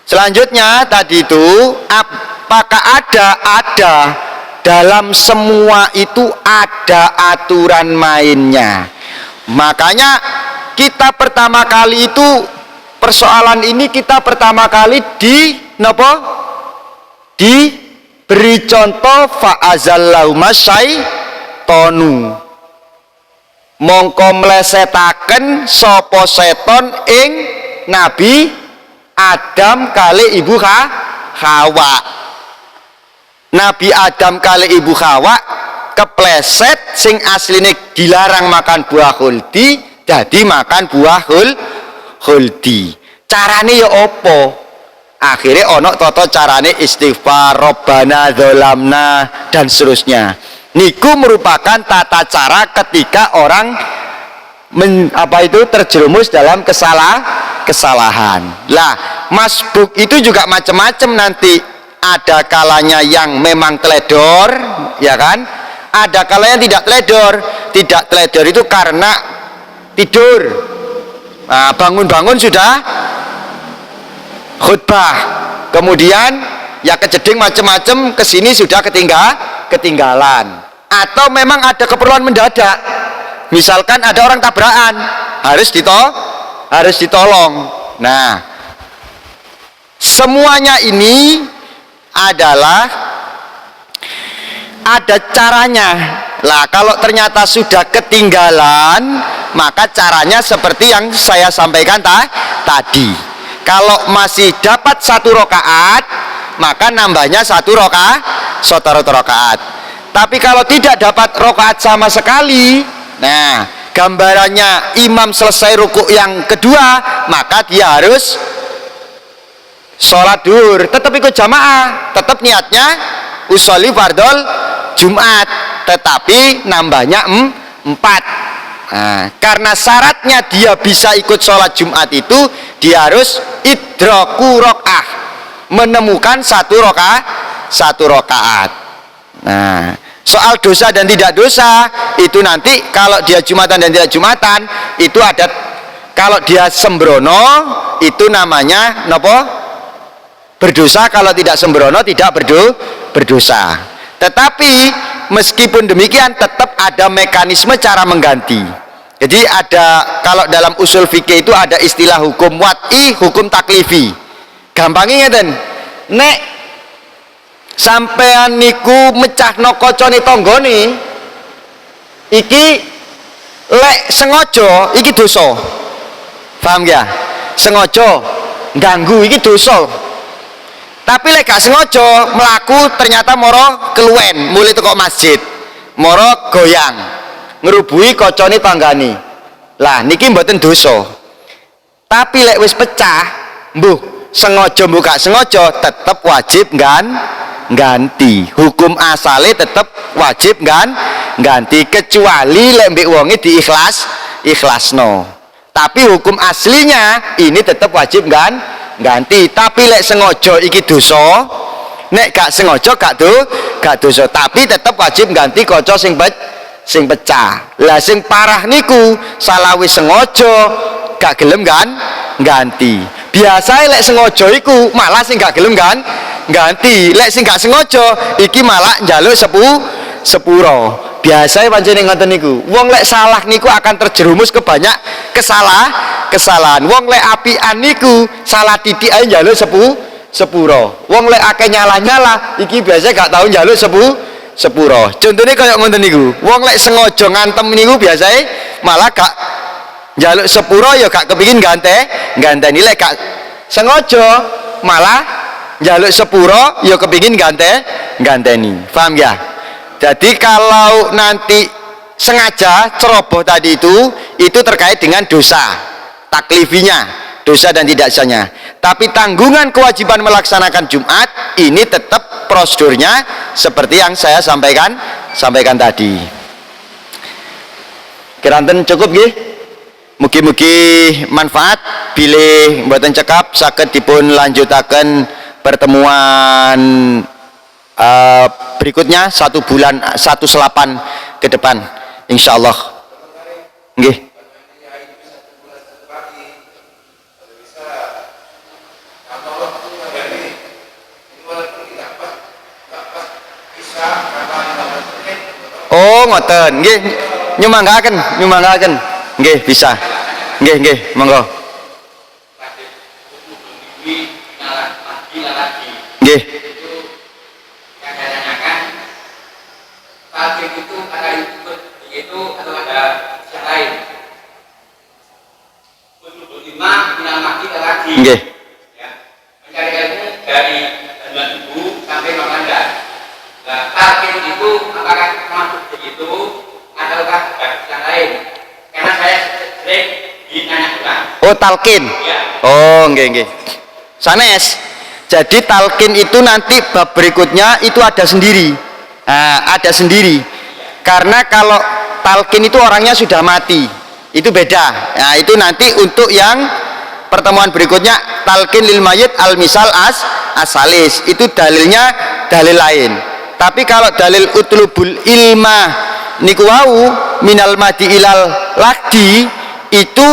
selanjutnya tadi itu apakah ada dalam semua itu ada aturan mainnya. Makanya kita pertama kali itu persoalan ini kita pertama kali diberi contoh fa'azallahu masyaitonu, mongko mlesetaken sapa seton ing Nabi Adam kali ibu Hawa. Nabi Adam kali ibu Hawa kepleset sing asline dilarang makan buah khuldi jadi makan buah khuldi. Carane ya apa? Akhirnya ono toto carane istighfar, Rabbana dzalamna dan seterusnya. Niku merupakan tata cara ketika orang terjerumus dalam kesalahan. Lah, masbuk itu juga macam-macam nanti. Ada kalanya yang memang teledor, ya kan? Ada kalanya tidak teledor. Tidak teledor itu karena tidur. Nah, bangun-bangun sudah khutbah. Kemudian ya kejeding macam-macam, kesini sudah ketinggalan. Atau memang ada keperluan mendadak. Misalkan ada orang tabrakan, harus ditolong. Nah, semuanya ini adalah ada caranya. Lah, kalau ternyata sudah ketinggalan, maka caranya seperti yang saya sampaikan tadi. Kalau masih dapat 1 rakaat, maka nambahnya 1 rakaat. Tapi kalau tidak dapat rakaat sama sekali, nah, gambarannya imam selesai rukuk yang kedua, maka dia harus sholat duhur, tetap ikut jamaah, tetap niatnya usolli fardhol Jumat, tetapi nambahnya 4. Nah, karena syaratnya dia bisa ikut sholat Jumat itu dia harus idraku rok'ah, menemukan 1 rakaat. Nah, soal dosa dan tidak dosa itu nanti kalau dia Jumatan dan tidak Jumatan itu ada. Kalau dia sembrono itu namanya nopo? Berdosa. Kalau tidak sembrono tidak berdosa. Tetapi meskipun demikian tetap ada mekanisme cara mengganti. Jadi ada, kalau dalam usul fikih itu ada istilah hukum wad'i, hukum taklifi. Gampangnya ngeten. Nek sampean niku mecahno kocone tanggane iki lek sengaja iki dosa. Paham ya? Sengaja ganggu iki dosa. Tapi lek gak sengaja melaku ternyata moro keluwen mulai teko masjid, moro goyang ngerubuhi kocone tanggane. Lah niki mboten dosa. Tapi lek wis pecah, mbuh sengaja mbuh gak sengaja tetep wajib ganti. Hukum asale tetep wajib ganti, kecuali lek mbek wonge ikhlasno. Tapi hukum aslinya ini tetep wajib ganti. Tapi lek sengaja iki dosa, nek gak sengaja gak dosa, tapi tetep wajib ganti kaca sing pecah. Lah sing parah niku salah wis sengaja gak gelem ganti. Biasanya lek sengaja iku malah sing gak gelem ganti. Lek sing gak sengaja iki malah njaluk sepuro. Biasanya pancene ngoten niku. Wong lek salah niku akan terjerumus ke banyak kesalahan. Wong lek apian niku salah titik ae njaluk sepuro. Wong lek akeh nyala-nyala iki biasanya gak tau njaluk sepuro. Contohnya kayak ngoten niku. Wong lek sengaja ngantem niku biasanya malah gak njaluk sepuro, ya gak kepingin ganteni. Lek gak sengaja malah njaluk sepuro ya kepingin ganteni. Paham ya? Jadi kalau nanti sengaja ceroboh tadi itu terkait dengan dosa taklifinya, dosa dan tidak sahnya. Tapi tanggungan kewajiban melaksanakan Jumat ini tetap prosedurnya seperti yang saya sampaikan tadi. Kiranten cukup nggih? Mugi-mugi manfaat. Bilih mboten cekap saged dipun lanjutaken pertemuan berikutnya 1 bulan 18 ke depan insyaallah. Nggih. Oh ngoten nggih, nyumanggaken nggih bisa nggih monggo nggih. Talqin itu ada ikut itu atau ada yang lain. Untuk imam final mati lagi. Nggih. Ya. Mencari ilmu dari zaman ibu sampai Mamanda. Nah, talqin itu apakah termasuk begitu ataukah ada yang lain? Karena saya sering ditanya orang. Oh talqin. Ya. Oh nggih. Sanes. Jadi talqin itu nanti bab berikutnya itu ada sendiri. Nah, ada sendiri. Karena kalau talqin itu orangnya sudah mati, itu beda. Nah, itu nanti untuk yang pertemuan berikutnya, talqin lil mayit al misal asalis, itu dalilnya dalil lain. Tapi kalau dalil utlubul ilma niku wau minal madi ilal lagdi, itu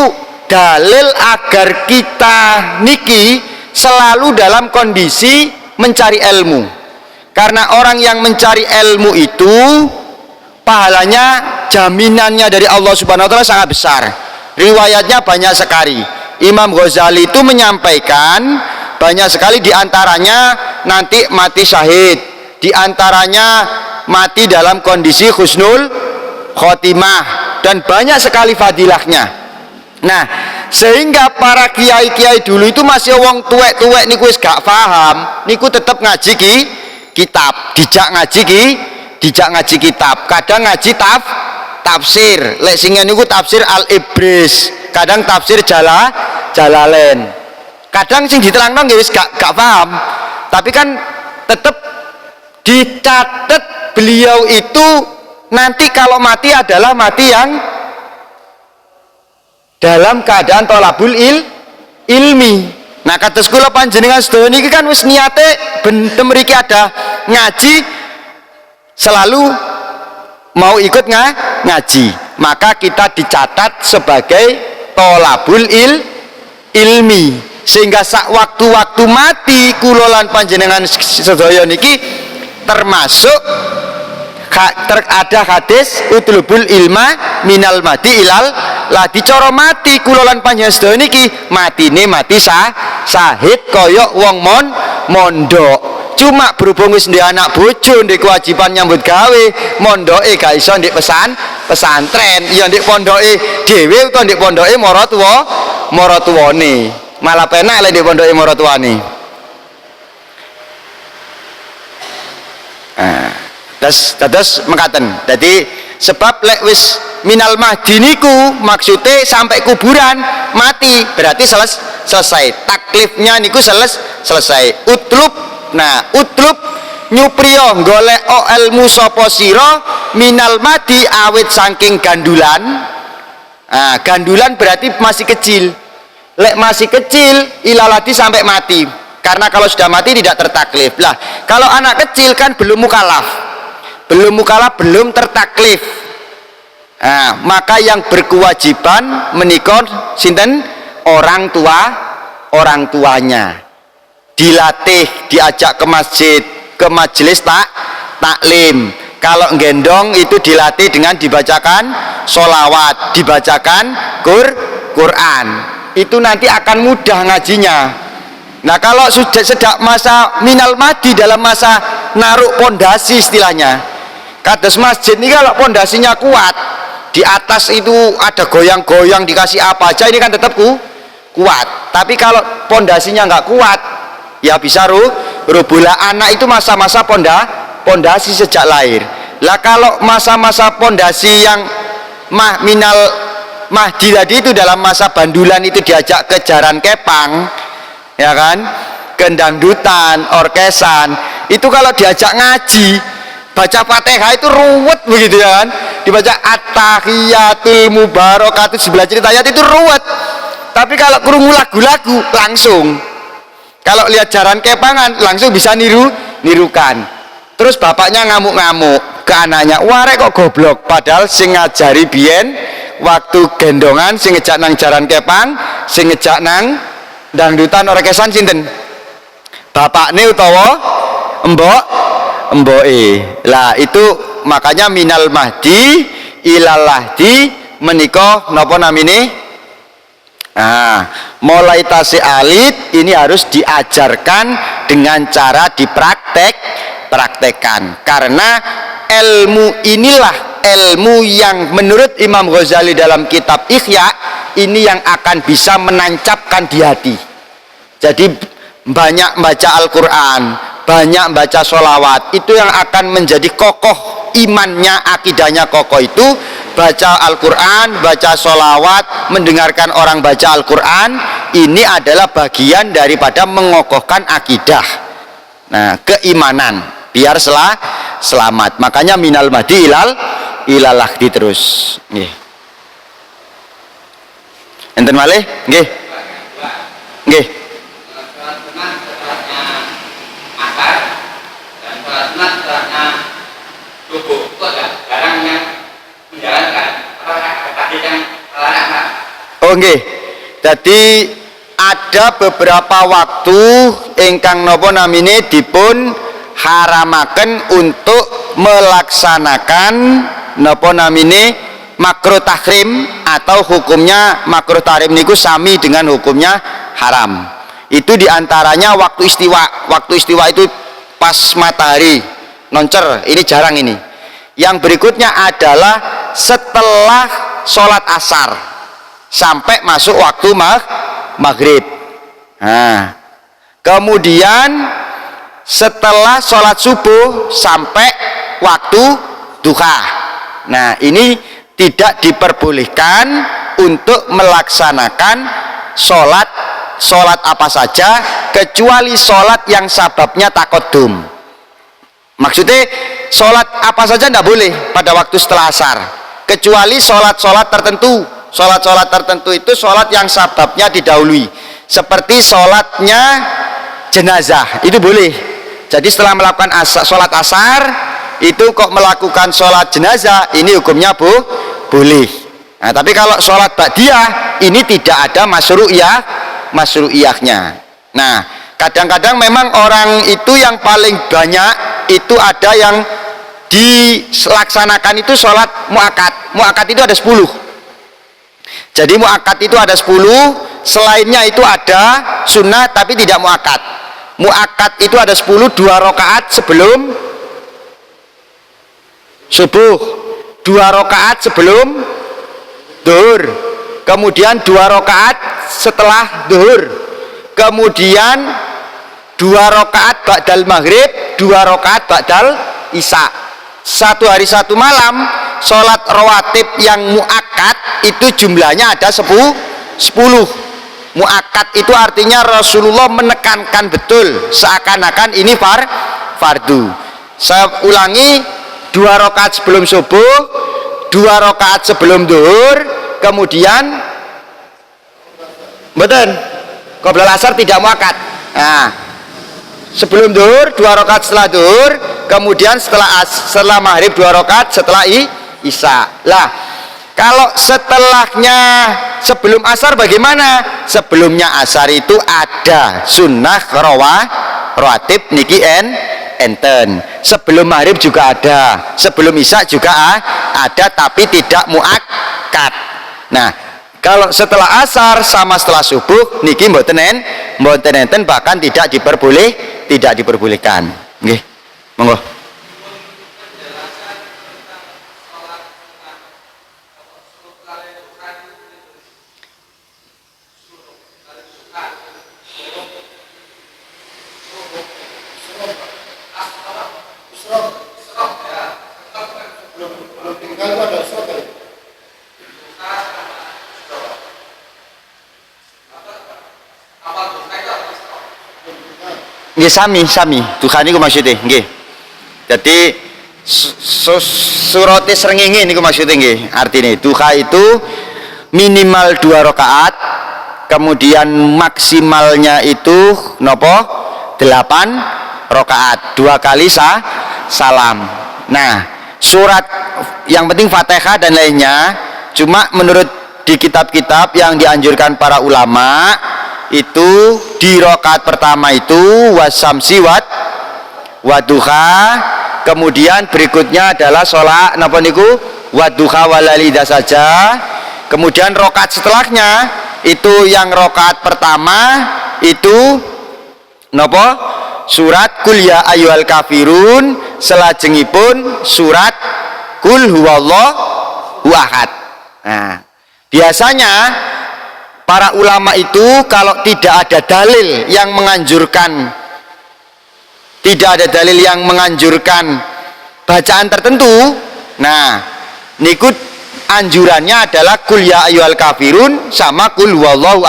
dalil agar kita niki selalu dalam kondisi mencari ilmu. Karena orang yang mencari ilmu itu pahalanya, jaminannya dari Allah Subhanahu wa taala sangat besar. Riwayatnya banyak sekali. Imam Ghazali itu menyampaikan banyak sekali, diantaranya nanti mati syahid, diantaranya mati dalam kondisi husnul khotimah, dan banyak sekali fadilahnya. Nah, sehingga para kiai-kiai dulu itu masih wong tuwek-tuwek niku wis gak paham, niku tetap ngaji kitab, dijak ngaji kitab, kadang ngaji tafsir. Lek singen niku tafsir Al-Ibris, kadang tafsir Jalalain. Kadang sing diterangno nggih wis gak paham, tapi kan tetap dicatat beliau itu nanti kalau mati adalah mati yang dalam keadaan tolabul ilmi. Nah, kados kula panjenengan sedaya niki kan wis niate ben mriki ada ngaji, selalu mau ikut ngaji, maka kita dicatat sebagai tolabul ilmi, sehingga sak waktu-waktu mati kula lan panjenengan sedaya niki termasuk ada hadis utlubul ilma minal mati ilal ladi. Cara mati kula lan panjenengan sedaya niki matine mati sahid kaya wong mondok. Cuma berhubung wis ndek anak bojo, ndek kewajiban nyambut gawe, mondoke gak iso ndek pesantren, ya ndek pondoke dhewe utawa ndek pondoke maratuwane. Malah penak lek ndek pondoke maratuwane. Dados mekaten. Dadi sebab lek wis minal mahdi niku maksude sampai kuburan mati, berarti selesai. Taklifnya niku selesai. Utlub nyupriyo golek ilmu sapa sira minal mahdi awit saking gandulan. Gandulan berarti masih kecil. Lek masih kecil ilalati sampai mati. Karena kalau sudah mati tidak tertaklif. Lah, kalau anak kecil kan belum mukalaf, belum tertaklif. Maka yang berkewajiban menikah sinten? Orang tuanya. Dilatih, diajak ke masjid, ke majelis taklim. Kalau gendong itu dilatih dengan dibacakan sholawat, dibacakan Quran. Itu nanti akan mudah ngajinya. Nah, kalau sudah sedang masa minal madi, dalam masa naruh pondasi istilahnya, kados masjid ini kalau pondasinya kuat, di atas itu ada goyang-goyang dikasih apa aja, ini kan tetap kuat. Tapi kalau pondasinya nggak kuat, ya bisa rubuh. Anak itu masa-masa pondasi sejak lahir. Lah kalau masa-masa pondasi yang minal mahdi tadi itu dalam masa bandulan itu diajak ke jaran kepang, ya kan, gendangdutan, orkesan, itu kalau diajak ngaji baca Fatihah itu ruwet begitu, ya kan, dibaca at-tahiyatul mubarakatuh 11 cerita ayat itu ruwet. Tapi kalau krungu lagu-lagu langsung, kalau lihat jaran kepangan langsung bisa nirukan. Terus bapaknya ngamuk-ngamuk ke anaknya, warek kok goblok, padahal sing ngajari biyen waktu gendongan sing ngejak nang jaran kepang, sing ngejak nang dangdutan orkesan sinten? Bapakne utawa emboke. Lah itu makanya minal mahdi ilal lahdi menika napa namine? Mulai tasik alit ini harus diajarkan dengan cara dipraktekkan, karena ilmu inilah ilmu yang menurut Imam Ghazali dalam kitab Ihya ini yang akan bisa menancapkan di hati. Jadi banyak baca Al-Quran, banyak baca sholawat, itu yang akan menjadi kokoh imannya, akidahnya kokoh. Itu baca Al-Quran, baca sholawat, mendengarkan orang baca Al-Quran, ini adalah bagian daripada mengokohkan akidah, keimanan, biar selamat. Makanya minal mahdi ilalahdi terus. Nggih. Enten malih? Nggih. Nggih. Sholat sunat setelahnya asar dan sholat sunat setelahnya subuh itu ada barang yang menjalankan. Apakah ada hadis yang melarang, Pak? Oh nggih. Jadi ada beberapa waktu ingkang napa namine dipun haramaken untuk melaksanakan napa namine makruh tahrim, atau hukumnya makruh tahrim niku sami dengan hukumnya haram. Itu diantaranya waktu istiwa. Waktu istiwa itu pas matahari noncer, ini jarang ini. Yang berikutnya adalah setelah sholat asar sampai masuk waktu maghrib. Nah, kemudian setelah sholat subuh sampai waktu duha. Nah, ini tidak diperbolehkan untuk melaksanakan sholat apa saja kecuali sholat yang sababnya takodum. Maksudnya sholat apa saja tidak boleh pada waktu setelah asar, kecuali sholat tertentu. Sholat tertentu itu sholat yang sababnya didahului, seperti sholatnya jenazah, itu boleh. Jadi setelah melakukan sholat asar itu kok melakukan sholat jenazah, ini hukumnya boleh. Nah, tapi kalau sholat ba'diyah ini tidak ada masyru'iyahnya. Nah, kadang-kadang memang orang itu yang paling banyak itu ada yang dilaksanakan itu sholat mu'akad. Mu'akad itu ada 10. Jadi mu'akad itu ada 10, selainnya itu ada sunnah tapi tidak mu'akad. Mu'akad itu ada 10, 2 rakaat sebelum subuh, 2 rakaat sebelum duhur, kemudian 2 rakaat setelah duhur, kemudian 2 rakaat ba'dal maghrib, 2 rakaat ba'dal isya. Satu hari satu malam sholat rawatib yang mu'akad itu jumlahnya ada 10. Mu'akad itu artinya Rasulullah menekankan betul seakan-akan ini fardu. Saya ulangi, 2 rakaat sebelum subuh, 2 rakaat sebelum duhur, kemudian betul qoblal asar tidak mu'akad. Nah, sebelum duhur 2 rakaat, setelah duhur, kemudian setelah maghrib 2 rakaat, setelah isya. Lah, kalau setelahnya sebelum asar bagaimana? Sebelumnya asar itu ada sunnah rawatib niki enten. Sebelum maghrib juga ada, sebelum isya juga ada, tapi tidak muakkad. Nah, kalau setelah asar sama setelah subuh niki mboten enten, bahkan tidak diperbolehkan. Nggih. Monggo. Nggih, sami duha niku maksudnya nggih. Jadi surate srengenge niku maksudnya nggih. Artine duha itu minimal 2 rakaat, kemudian maksimalnya itu nopo 8 rakaat, 2 kali salam. Nah, surat yang penting Fatihah dan lainnya. Cuma menurut di kitab-kitab yang dianjurkan para ulama itu di rakaat pertama itu wasamsi waduha, kemudian berikutnya adalah sholat napa niku waduha walalida saja, kemudian rakaat setelahnya itu yang rakaat pertama itu napa surat kul ya ayyuhal kafirun, selajengipun surat kul huwallahu ahad. Nah, biasanya para ulama itu kalau tidak ada dalil yang menganjurkan, bacaan tertentu, nah niku anjurannya adalah kul ya ayyuhal kafirun sama kul huwallahu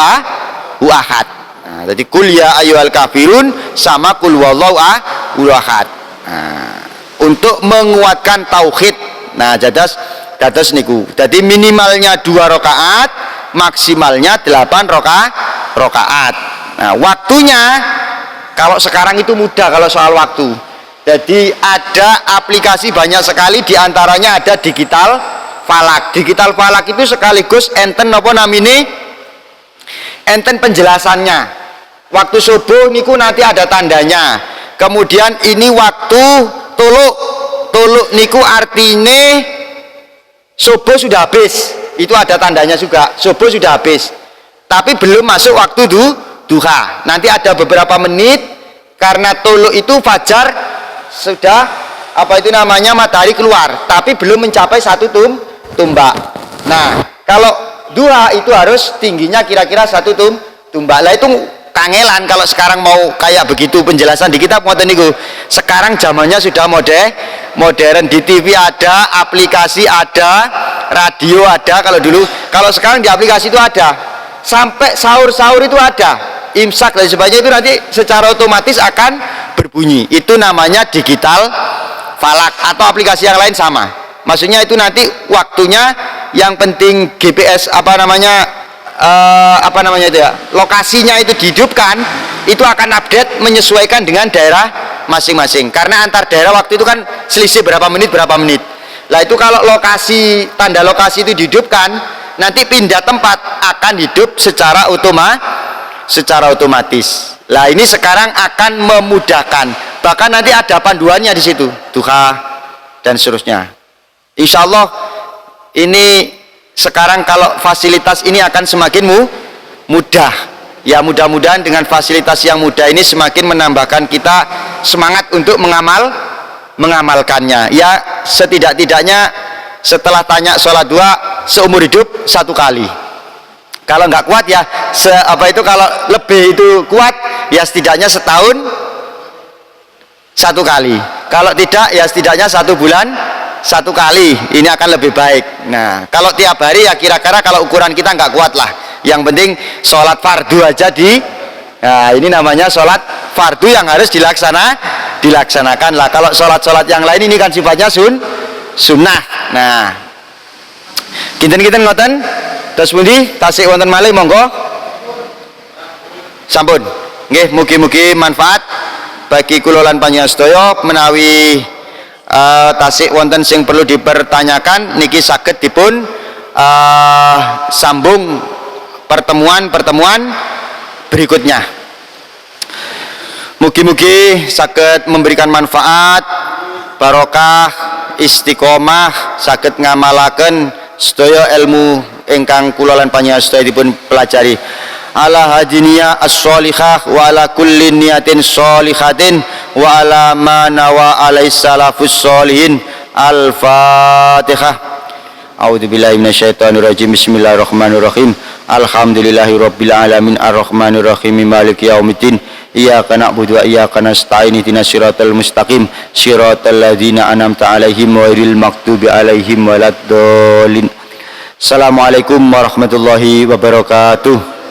ahad. Nah, jadi kul ya ayyuhal kafirun sama kul huwallahu ahad. Nah, untuk menguatkan tauhid Nah, dados niku. Jadi minimalnya 2 rakaat, maksimalnya 8 rakaat. Nah, waktunya kalau sekarang itu mudah kalau soal waktu. Jadi ada aplikasi banyak sekali, diantaranya ada Digital Falak. Digital Falak itu sekaligus enten apa namine? Enten penjelasannya. Waktu subuh niku nanti ada tandanya. Kemudian ini waktu tuluk niku artine subuh sudah habis. Itu ada tandanya juga. Subuh sudah habis. Tapi belum masuk waktu duha. Nanti ada beberapa menit karena tuluk itu fajar sudah apa itu namanya matahari keluar, tapi belum mencapai 1 tumbak. Nah, kalau duha itu harus tingginya kira-kira 1 tumbak. Lah itu kangelan kalau sekarang mau kayak begitu penjelasan di kitab ngoten niku. Sekarang zamannya sudah modern, di TV ada, aplikasi ada, radio ada. Kalau sekarang di aplikasi itu ada, sampai sahur itu ada, imsak dan sebagainya itu nanti secara otomatis akan berbunyi. Itu namanya Digital Falak, atau aplikasi yang lain sama. Maksudnya itu nanti waktunya, yang penting GPS apa namanya itu ya, lokasinya itu dihidupkan, itu akan update menyesuaikan dengan daerah masing-masing. Karena antar daerah waktu itu kan selisih berapa menit. Lah itu kalau tanda lokasi itu dihidupkan, nanti pindah tempat akan hidup secara otomatis. Lah ini sekarang akan memudahkan. Bahkan nanti ada panduannya di situ, duha dan seterusnya. Insya Allah ini sekarang kalau fasilitas ini akan semakin mudah. Ya mudah-mudahan dengan fasilitas yang mudah ini semakin menambahkan kita semangat untuk mengamalkannya. Ya setidak-tidaknya setelah tanya sholat duha seumur hidup 1 kali. Kalau nggak kuat ya kalau lebih itu kuat ya setidaknya setahun 1 kali. Kalau tidak ya setidaknya 1 bulan 1 kali. Ini akan lebih baik. Nah, kalau tiap hari ya kira-kira kalau ukuran kita nggak kuat lah. Yang penting sholat fardu aja nah ini namanya sholat fardu yang harus dilaksanakan lah. Kalau sholat yang lain ini kan sifatnya sunnah. Nah, kinten-kinten ngoten. Terus pundi tasik wonten malih monggo. Sampun. Nggih, mugi-mugi manfaat bagi kula lan panjenengan sedaya. Menawi tasik wonten sing perlu dipertanyakan niki saged dipun sambung pertemuan berikutnya. Mugi-mugi saged memberikan manfaat, barokah, istiqomah, saged ngamalaken sedaya ilmu ingkang kula lan panjenengan sedaya dipun pelajari. Ala hadiniya as-solihah wa ala kulli niyatin solihatin wa ala ma nawa alaihi salafus solihin. Al-Fatihah. A'udzubillahi minasyaitonirrajim. Bismillahirrahmanirrahim. Alhamdulillahirabbil alamin arrahmanirrahim maliki yaumiddin. Iyyaka na'budu wa iyyaka nasta'in ihdinas siratal mustaqim siratal ladzina an'amta 'alaihim ghairil maghdubi 'alaihim waladdallin. Assalamualaikum warahmatullahi wabarakatuh.